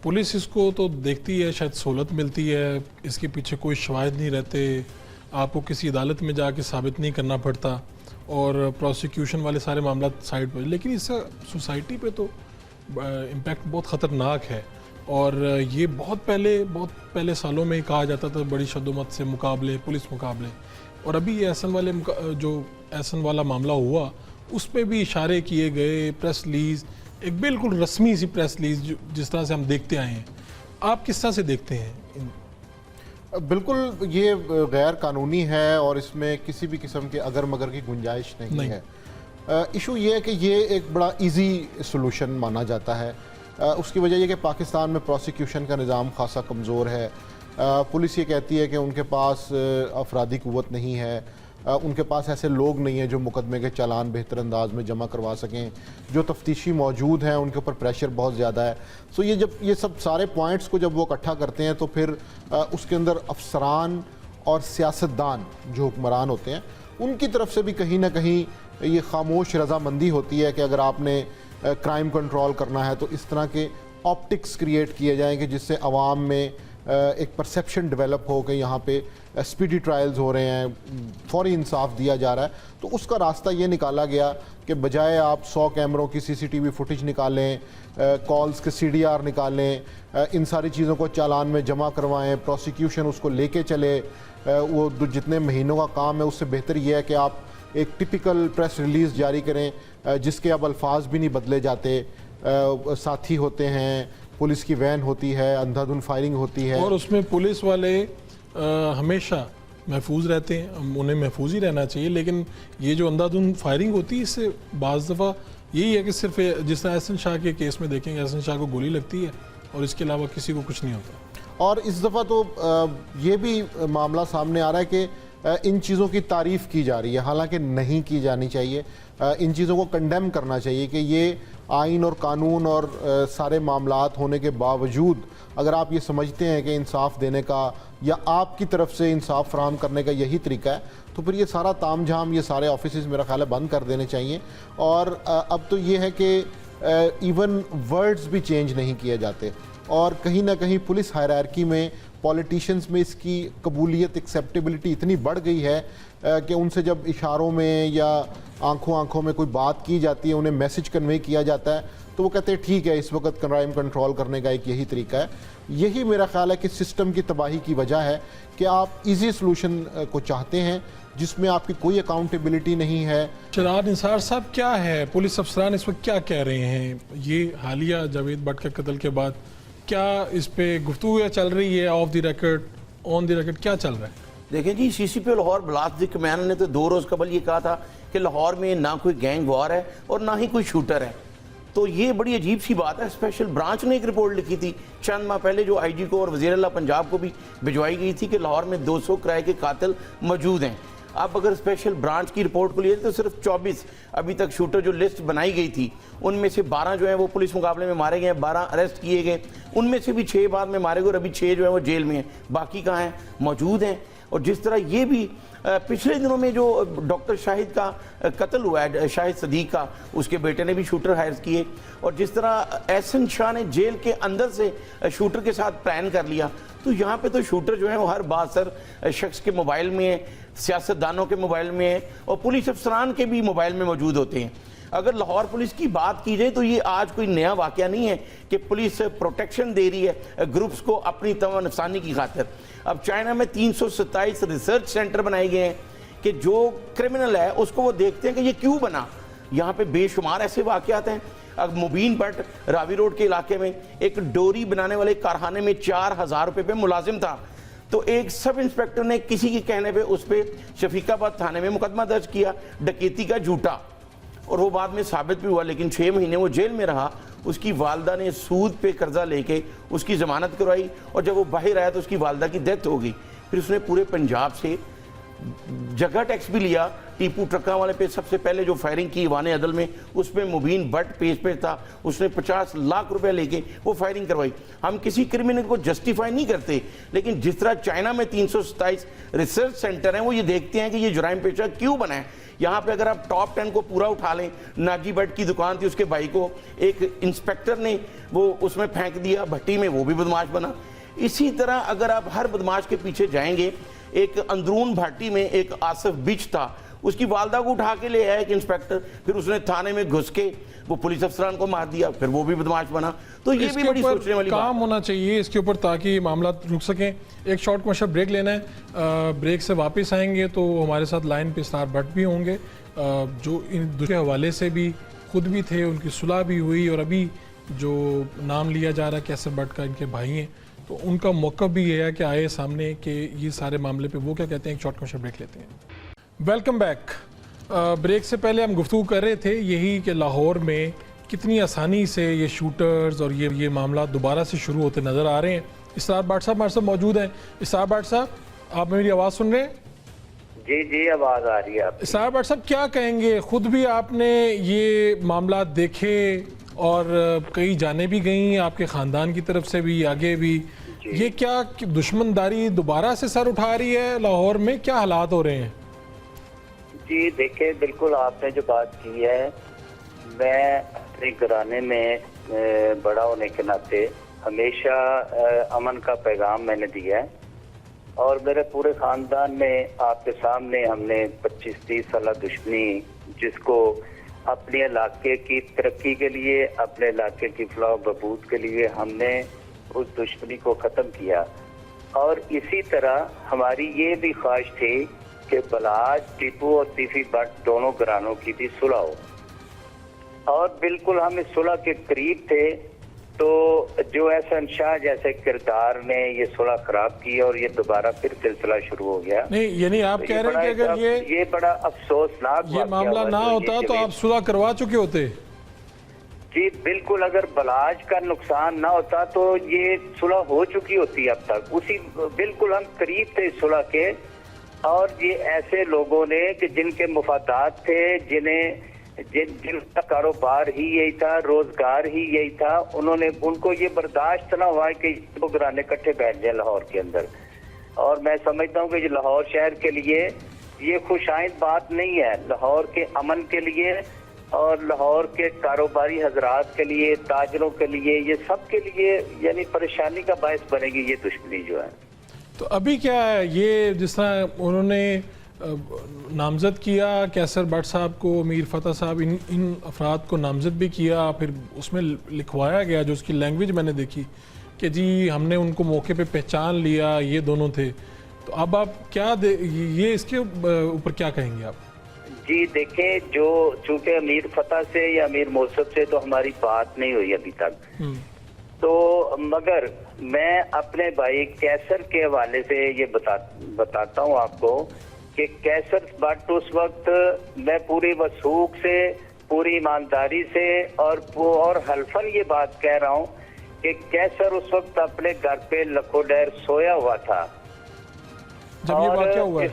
पुलिस इसको तो देखती है, शायद सहूलत मिलती है, इसके पीछे कोई शवाहिद नहीं रहते, आपको किसी अदालत में जाके साबित नहीं करना पड़ता और प्रोसिक्यूशन वाले सारे मामला साइड पर। लेकिन इससे सोसाइटी पे तो इम्पैक्ट बहुत ख़तरनाक है। और ये बहुत पहले सालों में ही कहा जाता था बड़ी शद्दोमत से मुकाबले, पुलिस मुकाबले, और अभी ये एहसन वाला मामला हुआ उस पर भी इशारे किए गए। प्रेस रिलीज़, एक बिल्कुल रस्मी सी प्रेस रिलीज़ जिस तरह से हम देखते आए हैं, आप किस तरह से देखते हैं? बिल्कुल ये गैर कानूनी है और इसमें किसी भी किस्म के अगर मगर की गुंजाइश नहीं है। इशू ये है कि ये एक बड़ा इजी सोल्यूशन माना जाता है उसकी वजह यह कि पाकिस्तान में प्रोसिक्यूशन का निज़ाम खासा कमज़ोर है। पुलिस ये कहती है कि उनके पास अफराधी क़ुव्वत नहीं है, उनके पास ऐसे लोग नहीं हैं जो मुकदमे के चालान बेहतर अंदाज में जमा करवा सकें, जो तफ्तीशी मौजूद हैं उनके ऊपर प्रेशर बहुत ज़्यादा है। सो ये जब ये सब सारे पॉइंट्स को जब वो इकट्ठा करते हैं तो फिर उसके अंदर अफसरान और सियासतदान जो हुक्मरान होते हैं उनकी तरफ से भी कहीं ना कहीं ये खामोश रजामंदी होती है कि अगर आपने क्राइम कंट्रोल करना है तो इस तरह के ऑप्टिक्स क्रिएट किए जाएँ कि जिससे आवाम में एक परसेप्शन डेवलप हो कि यहाँ पे स्पीडी ट्रायल्स हो रहे हैं, फौरी इंसाफ दिया जा रहा है। तो उसका रास्ता ये निकाला गया कि बजाय आप 100 कैमरों की CCTV फुटेज निकालें, कॉल्स के CDR निकालें, इन सारी चीज़ों को चालान में जमा करवाएं, प्रोसिक्यूशन उसको लेके चले, वो जितने महीनों का काम है उससे बेहतर ये है कि आप एक टिपिकल प्रेस रिलीज़ जारी करें जिसके अब अल्फाज भी नहीं बदले जाते। साथी होते हैं, पुलिस की वैन होती है, अंधाधुंध फायरिंग होती है और उसमें पुलिस वाले हमेशा महफूज रहते हैं, उन्हें महफूज ही रहना चाहिए। लेकिन ये जो अंधाधुंध फायरिंग होती है इससे बाज़ दफ़ा यही है कि सिर्फ जिस तरह एहसन शाह के केस में देखेंगे, एहसन शाह को गोली लगती है और इसके अलावा किसी को कुछ नहीं होता। और इस दफ़ा तो ये भी मामला सामने आ रहा है कि इन चीज़ों की तारीफ़ की जा रही है, हालांकि नहीं की जानी चाहिए। इन चीज़ों को कंडेम करना चाहिए कि ये आइन और कानून और सारे मामलात होने के बावजूद अगर आप ये समझते हैं कि इंसाफ देने का या आपकी तरफ से इंसाफ फराहम करने का यही तरीका है तो फिर ये सारा ताम झाम, ये सारे ऑफिसेज मेरा ख्याल है बंद कर देने चाहिए। और अब तो ये है कि इवन वर्ड्स भी चेंज नहीं किए जाते और कहीं ना कहीं पुलिस हायरार्की में पॉलिटिशियंस में इसकी कबूलियत, एक्सेप्टेबिलिटी इतनी बढ़ गई है कि उनसे जब इशारों में या आंखों में कोई बात की जाती है, उन्हें मैसेज कन्वे किया जाता है तो वो कहते हैं ठीक है, इस वक्त क्राइम कंट्रोल करने का एक यही तरीका है। यही मेरा ख्याल है कि सिस्टम की तबाही की वजह है कि आप इजी सोल्यूशन को चाहते हैं जिसमें आपकी कोई अकाउंटेबिलिटी नहीं है। चिराग निसार साहब, क्या है पुलिस अफसरान इस वक्त क्या कह रहे हैं ये हालिया जावेद भट्ट के कत्ल के बाद? क्या इस पे गुफ्तगू चल रही है of the record, on the record, क्या चल रहा है? देखें जी, CCP लाहौर बिलास कमान ने तो 2 रोज़ कबल ये कहा था कि लाहौर में ना कोई गैंग वॉर है और ना ही कोई शूटर है। तो ये बड़ी अजीब सी बात है। स्पेशल ब्रांच ने एक रिपोर्ट लिखी थी चंद माह पहले जो IG को और वज़ीर आला पंजाब को भी भिजवाई गई थी कि लाहौर में 200 किराए के कातिल मौजूद हैं। अब अगर स्पेशल ब्रांच की रिपोर्ट को लिए तो सिर्फ 24 अभी तक शूटर जो लिस्ट बनाई गई थी उनमें से 12 जो है वो पुलिस मुकाबले में मारे गए, 12 अरेस्ट किए गए, उनमें से भी 6 बाद में मारे गए और अभी 6 जो है वो जेल में हैं, बाकी कहाँ हैं? मौजूद हैं। और जिस तरह ये भी पिछले दिनों में जो डॉक्टर शाहिद का कत्ल हुआ है, शाहिद सदीक का, उसके बेटे ने भी शूटर हायर किए और जिस तरह एहसन शाह ने जेल के अंदर से शूटर के साथ प्लान कर लिया, तो यहाँ पे तो शूटर जो है वो हर बासर शख्स के मोबाइल में है, सियासतदानों के मोबाइल में है और पुलिस अफसरान के भी मोबाइल में मौजूद होते हैं। अगर लाहौर पुलिस की बात की जाए तो ये आज कोई नया वाकया नहीं है कि पुलिस प्रोटेक्शन दे रही है ग्रुप्स को अपनी तवा नुकसानी की खातिर। अब चाइना में 327 रिसर्च सेंटर बनाए गए हैं कि जो क्रिमिनल है उसको वो देखते हैं कि ये क्यों बना। यहाँ पे बेशुमार ऐसे वाकयात हैं। अब मुबीन भट्ट रावी रोड के इलाके में एक डोरी बनाने वाले कारखाने में 4000 रुपये पे मुलाजिम था, तो एक सब इंस्पेक्टर ने किसी के कहने पे उस पर शफीकाबाद थाने में मुकदमा दर्ज किया डकैती का झूठा, और वो बाद में साबित भी हुआ, लेकिन 6 महीने वो जेल में रहा। उसकी वालदा ने सूद पे कर्जा लेके उसकी जमानत करवाई और जब वो बाहर आया तो उसकी वालदा की डेथ हो गई। फिर उसने पूरे पंजाब से जगह टैक्स भी लिया। टीपू ट्रका वाले पे सबसे पहले जो फायरिंग की वाने अदल में, उसमें मुबीन भट्ट पेज पे था, उसने 50 लाख रुपए लेके वो फायरिंग करवाई। हम किसी क्रिमिनल को जस्टिफाई नहीं करते, लेकिन जिस तरह चाइना में 327 रिसर्च सेंटर हैं वो ये देखते हैं कि ये जुराइम पेशा क्यों बना है। यहाँ पे अगर आप टॉप 10 को पूरा उठा लें, नाजी भट्ट की दुकान थी, उसके भाई को एक इंस्पेक्टर ने वो उसमें फेंक दिया भट्टी में, वो भी बदमाश बना। इसी तरह अगर आप हर बदमाश के पीछे जाएंगे, एक अंदरून भाटी में एक आसिफ बिच था, उसकी वालदा को उठा के ले आया एक इंस्पेक्टर, फिर उसने थाने में घुस के वो पुलिस अफसरान को मार दिया, फिर वो भी बदमाश बना। तो ये भी बड़ी सोचने वाली काम होना चाहिए इसके ऊपर ताकि मामला रुक सकें। एक शॉर्ट कमर्शियल ब्रेक लेना है, ब्रेक से वापस आएंगे तो हमारे साथ लाइन पे स्टार भट्ट भी होंगे जो इन दूसरे हवाले से भी खुद भी थे, उनकी सुलह भी हुई और अभी जो नाम लिया जा रहा है कैसर भट्ट का, इनके भाई हैं, तो उनका मौका भी ये है कि आए सामने कि ये सारे मामले पे वो क्या कहते हैं। एक शॉर्ट कमर्शियल ब्रेक लेते हैं। Welcome back. ब्रेक से पहले हम गुफ्तगू कर रहे थे यही कि लाहौर में कितनी आसानी से ये शूटर्स और ये मामला दोबारा से शुरू होते नज़र आ रहे हैं। इसरार भाट साहब हमारे साथ मौजूद हैं। इसरार भाट साहब, आप मेरी आवाज़ सुन रहे हैं? जी जी, आवाज आ रही है आपकी। इसरार भाट साहब, क्या कहेंगे? खुद भी आपने ये मामला देखे और कई जाने भी गई आपके ख़ानदान की तरफ से भी, आगे भी। ये क्या दुश्मनदारी दोबारा से सर उठा रही है लाहौर में? क्या हालात हो रहे हैं? जी देखिए, बिल्कुल आपने जो बात की है, मैं अपने घराने में बड़ा होने के नाते हमेशा अमन का पैगाम मैंने दिया है और मेरे पूरे खानदान में आपके सामने हमने 25-30 साल दुश्मनी, जिसको अपने इलाके की तरक्की के लिए, अपने इलाके की फलाह बहबूद के लिए हमने उस दुश्मनी को ख़त्म किया। और इसी तरह हमारी ये भी ख्वाहिश थी कि बलाज, टीपू और तीफी भट्ट दोनों घरानों की भी सुलह हो, और बिल्कुल हम इस सुलह के करीब थे। तो जो एहसन शाह जैसे किरदार ने ये सुलह खराब की और ये दोबारा फिर सिलसिला शुरू हो गया। नहीं, यानी आप कह रहे हैं कि अगर ये बड़ा अफसोसनाक ये मामला ना होता तो आप सुलह करवा चुके होते? जी बिल्कुल, अगर बलाज का नुकसान ना होता तो ये सुलह हो चुकी होती अब तक। उसी बिल्कुल हम करीब थे इस सुलह के, और ये ऐसे लोगों ने कि जिनके मुफादात थे, जिनका कारोबार ही यही था, रोजगार ही यही था, उनको ये बर्दाश्त ना हुआ कि वो घराने इकट्ठे बैठ जाए लाहौर के अंदर। और मैं समझता हूँ कि लाहौर शहर के लिए ये खुशाइंद बात नहीं है। लाहौर के अमन के लिए और लाहौर के कारोबारी हजरात के लिए, ताजरों के लिए, ये सब के लिए यानी परेशानी का बायस बनेगी ये दुश्मनी जो है। तो अभी क्या है, ये जिस तरह उन्होंने नामजद किया कैसर भट्ट साहब को, मीर फतेह साहब, इन अफराद को नामजद भी किया, फिर उसमें लिखवाया गया, जो उसकी लैंग्वेज मैंने देखी कि जी हमने उनको मौके पे पहचान लिया, ये दोनों थे। तो अब आप क्या ये इसके ऊपर क्या कहेंगे आप? जी देखें, जो चूंकि अमीर फतेह से या अमीर मौसफ से तो हमारी बात नहीं हुई अभी तक, तो मगर मैं अपने भाई कैसर के हवाले से ये बताता हूँ आपको कि कैसर भट्ट उस वक्त, मैं पूरी वसूख से, पूरी ईमानदारी से और हल्फन ये बात कह रहा हूँ कि कैसर उस वक्त अपने घर पे लखोडैर सोया हुआ था जब ये वाकया हुआ है।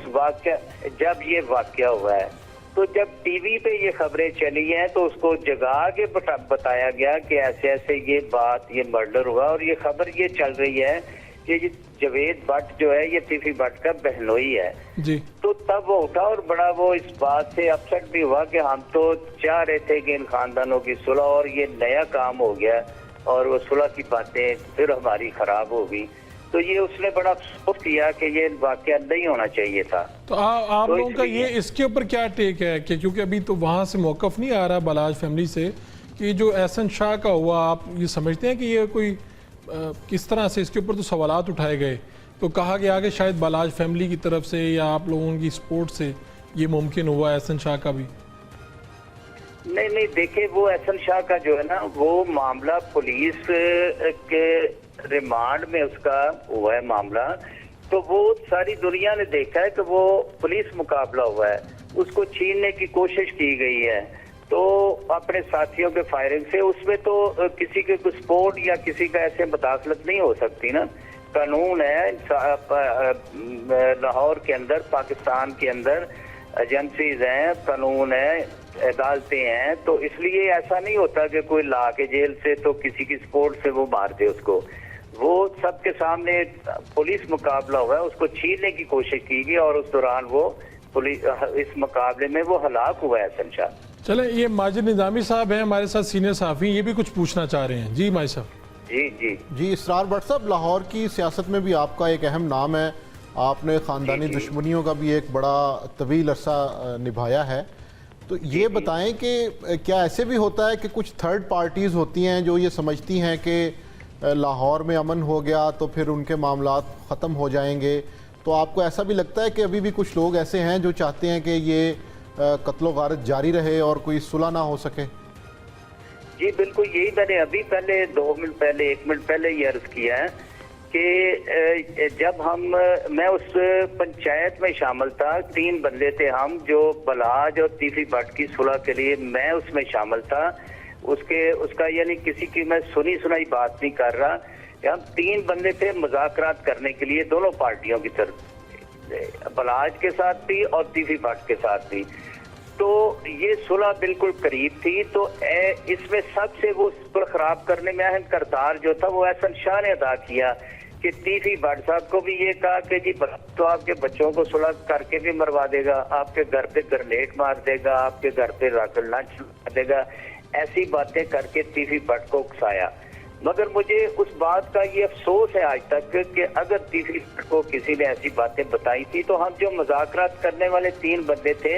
जब ये वाकया हुआ है, तो जब टीवी पे ये खबरें चली हैं तो उसको जगा के बताया गया कि ऐसे ऐसे ये मर्डर हुआ, और ये खबर ये चल रही है कि जवेद भट्ट जो है ये तीफी भट्ट का बहनोई है जी। तो तब वो उठा और बड़ा वो इस बात से अपसेट भी हुआ कि हम तो चाह रहे थे कि इन खानदानों की सुलह, और ये नया काम हो गया और वो सुलह की बातें फिर हमारी खराब हो गई। तो ये उसने बड़ा अफसोस किया कि ये वाकया नहीं होना चाहिए था। तो आप लोगों का ये इसके ऊपर क्या टेक है कि क्योंकि अभी तो वहाँ से मौकफ नहीं आ रहा बलाज फैमिली से कि जो एहसन शाह का हुआ, आप ये समझते हैं कि ये कोई किस तरह से इसके ऊपर तो सवालात उठाए गए, तो कहा गया कि शायद बलाज फैमिली की तरफ से या आप लोगों की सपोर्ट से ये मुमकिन हुआ एहसन शाह का भी? नहीं, देखिए वो एहसन शाह का जो है ना, वो मामला पुलिस के रिमांड में उसका हुआ है मामला, तो वो सारी दुनिया ने देखा है कि वो पुलिस मुकाबला हुआ है, उसको छीनने की कोशिश की गई है। तो अपने साथियों के फायरिंग से उसमें तो किसी के कुछ स्पोर्ट या किसी का ऐसे मुदाखलत नहीं हो सकती ना। कानून है लाहौर के अंदर, पाकिस्तान के अंदर एजेंसीज हैं, कानून है, अदालतें हैं, तो इसलिए ऐसा नहीं होता कि कोई ला के जेल से तो किसी की सपोर्ट से वो मार दे उसको। वो सबके सामने पुलिस मुकाबला हुआ है, उसको छीनने की कोशिश की गई और उस दौरान वो पुलिस इस मुकाबले में वो हलाक हुआ है एहसन शाह। चले, ये माजिद निजामी साहब हैं हमारे साथ, सीनियर सहाफ़ी, ये भी कुछ पूछना चाह रहे हैं। जी माई साहब। जी इसरार भट्ट साहब, लाहौर की सियासत में भी आपका एक अहम नाम है, आपने ख़ानदानी दुश्मनियों का भी एक बड़ा तवील अरसा निभाया है। तो ये बताएं कि क्या ऐसे भी होता है कि कुछ थर्ड पार्टीज़ होती हैं जो ये समझती हैं कि लाहौर में अमन हो गया तो फिर उनके मामलात ख़त्म हो जाएंगे, तो आपको ऐसा भी लगता है कि अभी भी कुछ लोग ऐसे हैं जो चाहते हैं कि ये कत्लो गारत जारी रहे और कोई सुलह ना हो सके? जी बिल्कुल, यही मैंने अभी पहले 2 मिनट पहले 1 मिनट पहले ये अर्ज किया है कि जब मैं उस पंचायत में शामिल था, 3 बंदे थे हम, जो बलाज और तीफी भट्ट की सुलह के लिए मैं उसमें शामिल था। उसका यानी किसी की मैं सुनी सुनाई बात नहीं कर रहा। हम 3 बंदे थे मुज़ाकरात करने के लिए दोनों पार्टियों की तरफ, बलाज के साथ भी और तीफी भट्ट के साथ भी। तो ये सुलह बिल्कुल करीब थी। तो इसमें सबसे वो सुलह खराब करने में अहम किरदार जो था वो एहसन शाह ने अदा किया कि तीफी भट्ट साहब को भी ये कहा कि जी तो आपके बच्चों को सुलह करके भी मरवा देगा, आपके घर पे ग्रेनेड मार देगा, आपके घर पे रॉकेट लॉन्च मार देगा, ऐसी बातें करके तीफी भट्ट को उकसाया। मगर मुझे उस बात का ये अफसोस है आज तक कि अगर तीफी भट्ट को किसी ने ऐसी बातें बताई थी तो हम जो मुज़ाकरात करने वाले 3 बंदे थे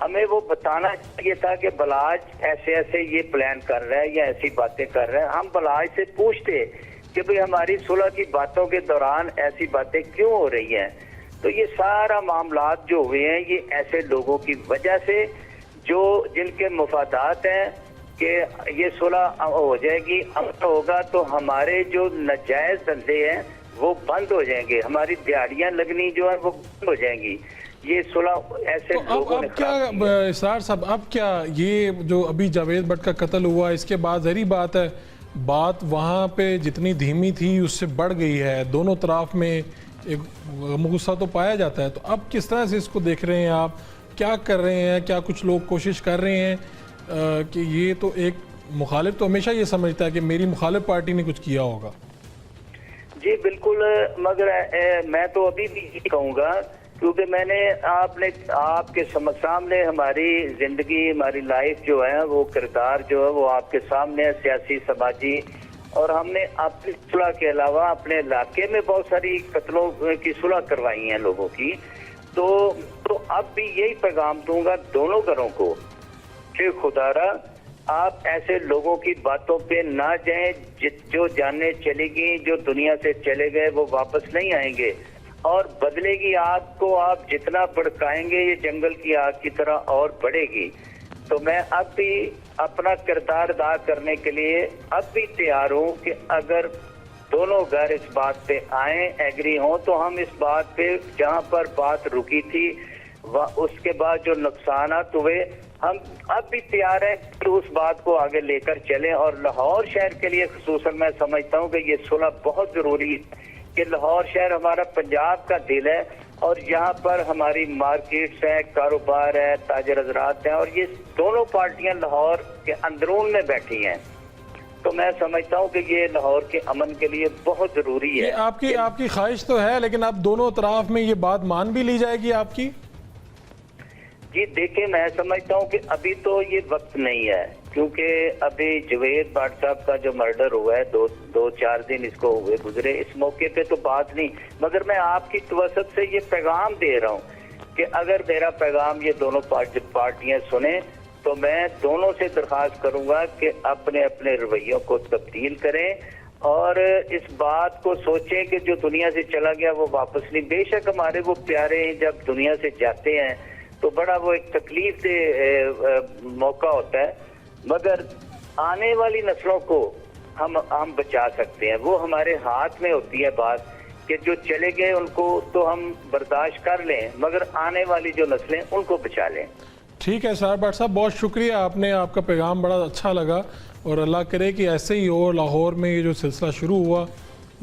हमें वो बताना चाहिए था कि बलाज ऐसे ऐसे ये प्लान कर रहा है या ऐसी बातें कर रहा है। हम बलाज से पूछते कि भाई हमारी सुलह की बातों के दौरान ऐसी बातें क्यों हो रही हैं। तो ये सारा मामलात जो हुए हैं ये ऐसे लोगों की वजह से जो जिनके मुफादात हैं कि ये सुलह हो जाएगी, अमन होगा तो हमारे जो नाजायज धंधे हैं वो बंद हो जाएंगे, हमारी दिहाड़ियां लगनी जो है वो बंद हो जाएंगी। ये सुलह ऐसे तो लोगों ने अब क्या इसरार साहब, अब क्या ये जो अभी जावेद भट्ट का कत्ल हुआ इसके बाद ज़ाहिर बात है बात वहाँ पे जितनी धीमी थी उससे बढ़ गई है, दोनों तरफ में एक गुस्सा तो पाया जाता है। तो अब किस तरह से इसको देख रहे हैं आप, क्या कर रहे हैं? क्या कुछ लोग कोशिश कर रहे हैं कि ये तो एक मुखालिफ तो हमेशा ये समझता है कि मेरी मुखालिफ पार्टी ने कुछ किया होगा। जी बिल्कुल, मगर मैं तो अभी भी यही कहूँगा क्योंकि मैंने आपके सामने हमारी जिंदगी, हमारी लाइफ जो है वो किरदार जो है वो आपके सामने है, सियासी समाजी, और हमने अपनी सुलह के अलावा अपने इलाके में बहुत सारी कत्लों की सुलह करवाई है लोगों की। तो अब भी यही पैगाम दूंगा दोनों घरों को कि खुदारा आप ऐसे लोगों की बातों पे ना जाएं जो जाने चली गई, जो दुनिया से चले गए वो वापस नहीं आएंगे, और बदले की आग को आप जितना भड़काएंगे ये जंगल की आग की तरह और बढ़ेगी। तो मैं अब भी अपना किरदार अदा करने के लिए अब भी तैयार हूँ कि अगर दोनों घर इस बात पे आए, एग्री हों, तो हम इस बात पे जहाँ पर बात रुकी थी उसके बाद जो नुकसानात हुए हम अब भी तैयार हैं कि उस बात को आगे लेकर चलें। और लाहौर शहर के लिए खुसूसन मैं समझता हूँ कि ये सुलह बहुत ज़रूरी है कि लाहौर शहर हमारा पंजाब का दिल है और यहाँ पर हमारी मार्केट्स हैं, कारोबार है, ताजर हजरात हैं, और ये दोनों पार्टियां लाहौर के अंदरून में बैठी हैं। तो मैं समझता हूँ कि ये लाहौर के अमन के लिए बहुत ज़रूरी है। आपकी ख्वाहिश तो है, लेकिन आप दोनों तरफ में ये बात मान भी ली जाएगी आपकी? जी देखिए, मैं समझता हूँ कि अभी तो ये वक्त नहीं है, क्योंकि अभी जावेद भट्ट साहब का जो मर्डर हुआ है 2-4 दिन इसको हुए गुजरे, इस मौके पे तो बात नहीं, मगर मैं आपकी तवसत से ये पैगाम दे रहा हूँ कि अगर मेरा पैगाम ये दोनों पार्टियां सुने तो मैं दोनों से दरख्वास्त करूंगा कि अपने अपने रवैयों को तब्दील करें और इस बात को सोचें कि जो दुनिया से चला गया वो वापस नहीं। बेशक हमारे वो प्यारे जब दुनिया से जाते हैं तो बड़ा वो एक तकलीफ से मौका होता है, मगर आने वाली नस्लों को हम बचा सकते हैं। वो हमारे हाथ में होती है बात कि जो चले गए उनको तो हम बर्दाश्त कर लें, मगर आने वाली जो नस्लें उनको बचा लें। ठीक है इसरार भट्ट साहब, बहुत शुक्रिया, आपका पैगाम बड़ा अच्छा लगा और अल्लाह करे कि ऐसे ही हो। लाहौर में ये जो सिलसिला शुरू हुआ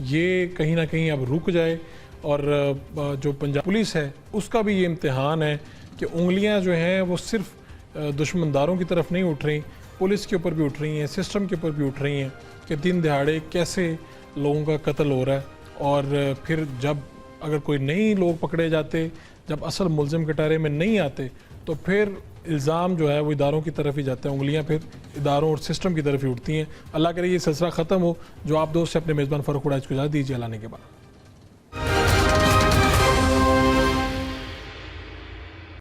ये कहीं ना कहीं अब रुक जाए और जो पंजाब पुलिस है उसका भी ये इम्तिहान है कि उंगलियां जो हैं वो सिर्फ दुश्मनदारों की तरफ नहीं उठ रही, पुलिस के ऊपर भी उठ रही हैं, सिस्टम के ऊपर भी उठ रही हैं कि दिन दिहाड़े कैसे लोगों का कत्ल हो रहा है। और फिर जब अगर कोई नई लोग पकड़े जाते, जब असल मुलजिम कटारे में नहीं आते, तो फिर इल्ज़ाम जो है वो इदारों की तरफ ही जाता है, उंगलियां फिर इदारों और सिस्टम की तरफ ही उठती हैं। अल्लाह करे ये सिलसिला ख़त्म हो। जो आप दोस्त से अपने मेज़बान फ़ारूक वड़ाइच को इजाज़त दीजिए, अल्लाह ने के बाद।